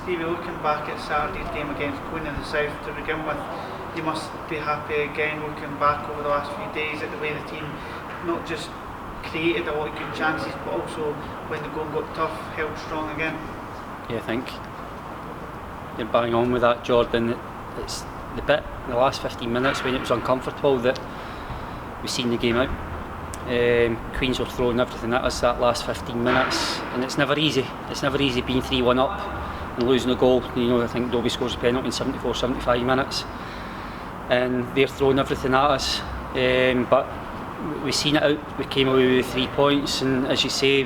Stevie, looking back at Saturday's game against Queen of the South to begin with, you must be happy again looking back over the last few days at the way the team not just created a lot of good chances, but also when the going got tough, held strong again. Yeah, I think you're bang on with that, Jordan. It's the last 15 minutes when it was uncomfortable that we've seen the game out. Queens were throwing everything at us that last 15 minutes, and it's never easy. It's never easy being 3-1 up and losing a goal. I think Dobie scores a penalty in 74, 75 minutes, and they're throwing everything at us. But we've seen it out. We came away with 3 points, and as you say,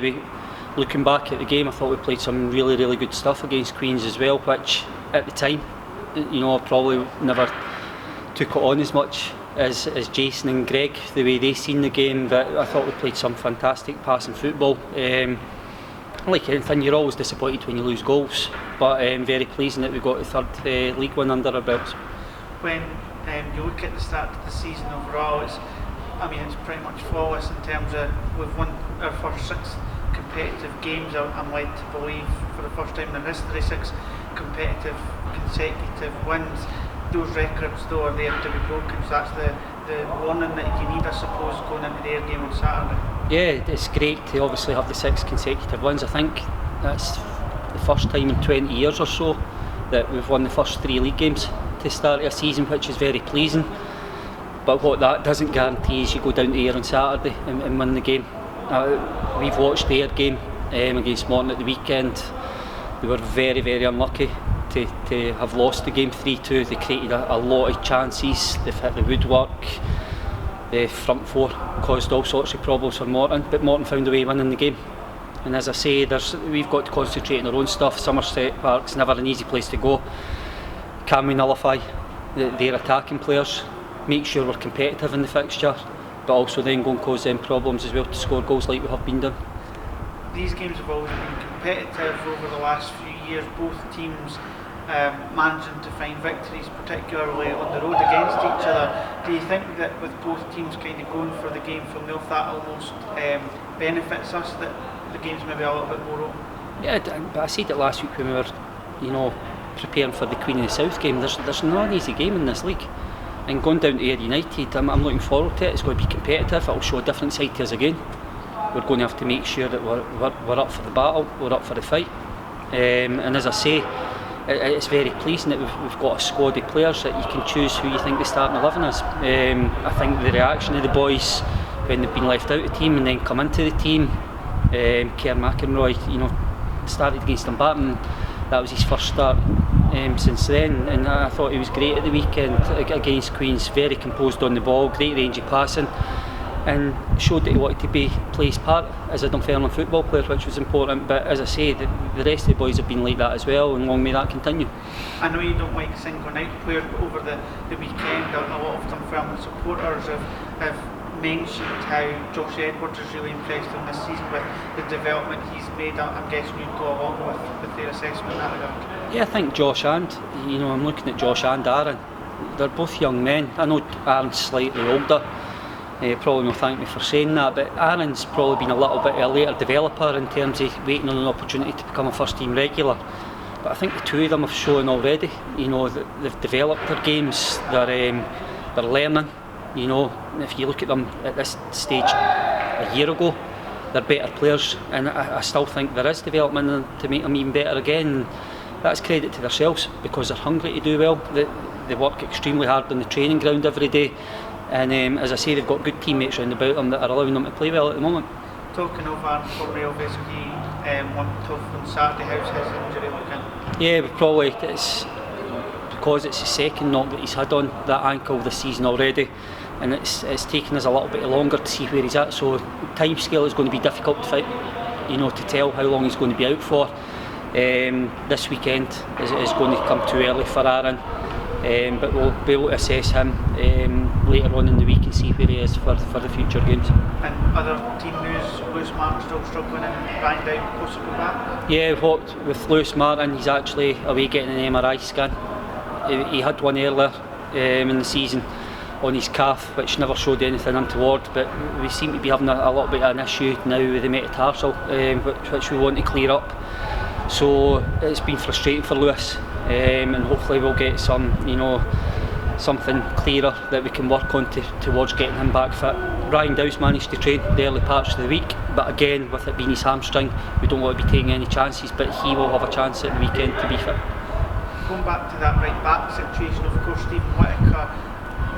looking back at the game, I thought we played some really, really good stuff against Queens as well, which at the time, I probably never took it on as much as Jason and Greg, the way they seen the game. But I thought we played some fantastic passing football. Like anything, you're always disappointed when you lose goals, but very pleasing that we got the third league win under our belts. When you look at the start of the season overall, it's pretty much flawless in terms of we've won our first 6 competitive games. I'm led to believe for the first time in history 6 competitive consecutive wins. Those records though are there to be broken, so that's the warning that you need, I suppose, going into the Ayr game on Saturday. Yeah, it's great to obviously have the 6 consecutive wins. I think that's the first time in 20 years or so that we've won the first 3 league games to start a season, which is very pleasing. But what that doesn't guarantee is you go down to Ayr on Saturday and win the game. We've watched the Ayr game against Morton at the weekend. They were very, very unlucky to have lost the game 3-2. They created a lot of chances. They've hit the woodwork. The front 4 caused all sorts of problems for Morton, but Morton found a way of winning the game. And as I say, we've got to concentrate on our own stuff. Somerset Park's never an easy place to go. Can we nullify their attacking players? Make sure we're competitive in the fixture, but also then go and cause them problems as well to score goals like we have been doing. These games have always been competitive over the last few years, both teams managing to find victories, particularly on the road against each other. Do you think that with both teams kind of going for the game from the off, that almost benefits us, that the game's maybe a little bit more open? Yeah, but I said it last week when we were preparing for the Queen of the South game. There's not an easy game in this league. And going down to Ayr United, I'm looking forward to it. It's going to be competitive. It'll show a different side to us again. We're going to have to make sure that we're up for the battle, we're up for the fight. And as I say, it's very pleasing that we've got a squad of players that you can choose who you think the starting 11 is. I think the reaction of the boys when they've been left out of the team and then come into the team. Kerr McEnroy, started against Dunfermline. That was his first start since then, and I thought he was great at the weekend against Queens. Very composed on the ball, great range of passing, and showed that he wanted to play his part as a Dunfermline football player, which was important. But as I say, the rest of the boys have been like that as well, and long may that continue. I know you don't like singling out players, but over the weekend a lot of Dunfermline supporters have mentioned how Josh Edwards has really impressed them this season with the development he's made. I'm guessing you'd go along with their assessment in that regard. Yeah, I think Josh and, I'm looking at Josh and Aaron. They're both young men. I know Aaron's slightly older. Probably will thank me for saying that, but Aaron's probably been a little bit a later developer in terms of waiting on an opportunity to become a first team regular. But I think the two of them have shown already, that they've developed their games, they're learning. If you look at them at this stage a year ago, they're better players, and I still think there is development in them to make them even better again. That's credit to themselves because they're hungry to do well. They work extremely hard on the training ground every day, and as I say, they've got good teammates round about them that are allowing them to play well at the moment. Talking of Aaron Cornwell, obviously one tough on Saturday. How's his injury looking? Yeah, it's because it's the second knock that he's had on that ankle this season already, and it's taken us a little bit longer to see where he's at. So time scale is going to be difficult to tell how long he's going to be out for. This weekend is going to come too early for Aaron, but we'll be able to assess him later on in the week and see where he is for the future games. And other team news, Lewis Martin still struggling and Ryan Down possibly back? Yeah, with Lewis Martin, he's actually away getting an MRI scan. He had one earlier in the season on his calf, which never showed anything untoward, but we seem to be having a little bit of an issue now with the metatarsal, which we want to clear up. So it's been frustrating for Lewis, and hopefully we'll get something clearer that we can work on towards getting him back fit. Ryan Dow's managed to train the early parts of the week, but again, with it being his hamstring, we don't want to be taking any chances, but he will have a chance at the weekend to be fit. Going back to that right back situation, of course, Stephen Whittaker,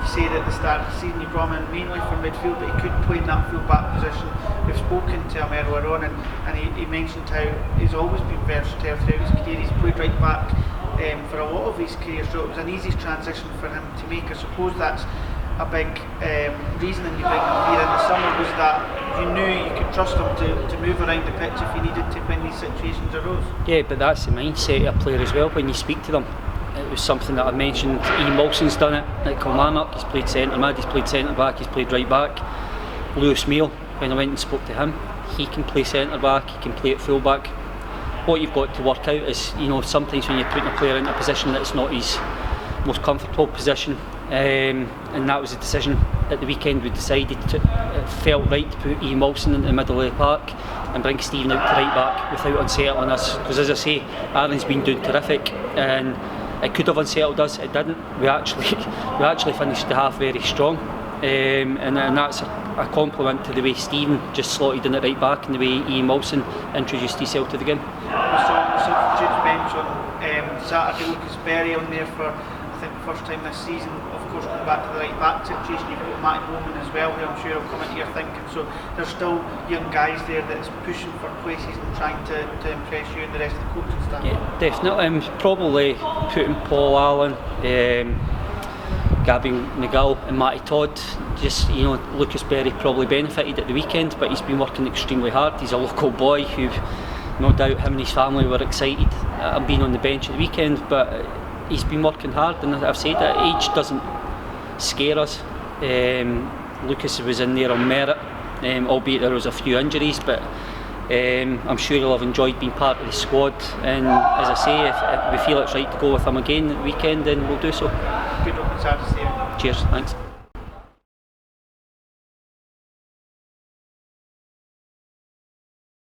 you said at the start of the season you brought him in mainly for midfield, but he could play in that full back position. We've spoken to him earlier on, and he mentioned how he's always been versatile throughout his career. He's played right back for a lot of his career, so it was an easy transition for him to make. I suppose that's a big reason you bring him here in the summer, was that you knew you could trust him to move around the pitch if he needed to when these situations arose. Yeah, but that's the mindset of a player as well when you speak to them. It was something that I mentioned. Ian Wilson's done it at Kilmarnock. He's played centre mid, he's played centre back, he's played right back. Lewis Meal, when I went and spoke to him, he can play centre back, he can play at full back. What you've got to work out is, sometimes when you're putting a player in a position that's not his most comfortable position, and that was a decision at the weekend. We decided it felt right to put Ian Wilson in the middle of the park and bring Stephen out to right back without unsettling us, because as I say, Aaron's been doing terrific, and it could have unsettled us. It didn't. We actually finished the half very strong, and that's a compliment to the way Stephen just slotted in at right back and the way Ian Wilson introduced himself to the game. We saw on the substitutes bench on Saturday, Lucas Berry on there for, I think, the first time this season. Of course, going back to the right back situation, you've got Matty Bowman as well, who I'm sure will come into your thinking. So there's still young guys there that's pushing for places and trying to impress you and the rest of the coaching staff. Yeah, definitely. Probably putting Paul Allen, Gabby McGill and Matty Todd. Just, Lucas Berry probably benefited at the weekend, but he's been working extremely hard. He's a local boy who, no doubt, him and his family were excited at being on the bench at the weekend, but he's been working hard, and I've said that age doesn't scare us. Lucas was in there on merit, albeit there was a few injuries, but I'm sure he'll have enjoyed being part of the squad, and as I say, if we feel it's right to go with him again at the weekend, then we'll do so. Good open Saturday. Cheers, thanks.